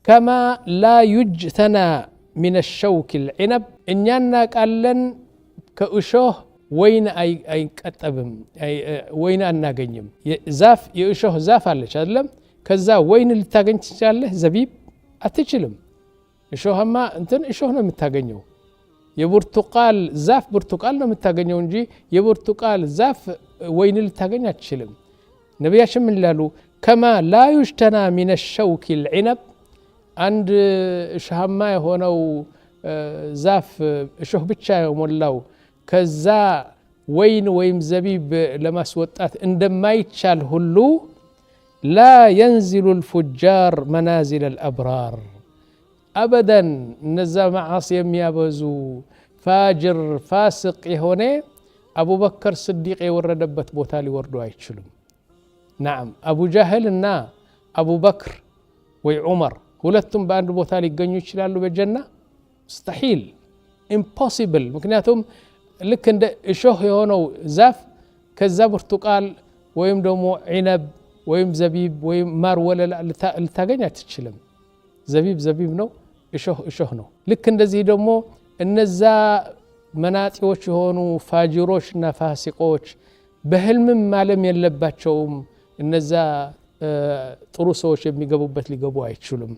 كما لا يجتنى من الشوك العنب إننا قالن كأشوه وين أي كتبم وين أنا جنيم زاف يأشوه زاف على شلم كذا وين اللي تاجنت شاله زبيب أتشلم إشوه ما أنتن إشوهنا متاجنيو የብርቱቃል ዛፍ ብርቱቃል ነው የምታገኘው እንጂ የብርቱቃል ዛፍ ወይን ልታገኝ አትችልም ነብያችን ምን ይላሉ ከማ ላ ይሽተና من الشوك العنب አንድ ሻማ የሆነው ዛፍ እሾህ ብቻ የሞላው ከዛ ወይን ወይም ዘቢብ ለማስወጣት እንደማይቻል ሁሉ لا ينزل الفجار منازل الأبرار أبداً نزا معاصي يميابزو فاجر فاسق يهوني أبو بكر صديق يوردبت بوتالي وردو عيشلم نعم أبو جهل النا أبو بكر وعمر ولتم باند بوتالي قنيو يشلالو بالجنة مستحيل impossible مكنياتهم لك اند اشوه يهونو زاف كذا برتقال ويم دومو عنب ويم زبيب ويم مار ولا لتاقنيا تشلم زبيب ነው እሾህ ነው ልክ እንደዚህ ደግሞ እነዛ መናጢዎች የሆኑ ፋጅሮችና ፋሲቆች በህልም ማለም የለባቸውም እነዛ ጥሩ ሰዎች የሚገቡበት ሊገቡ አይችሉም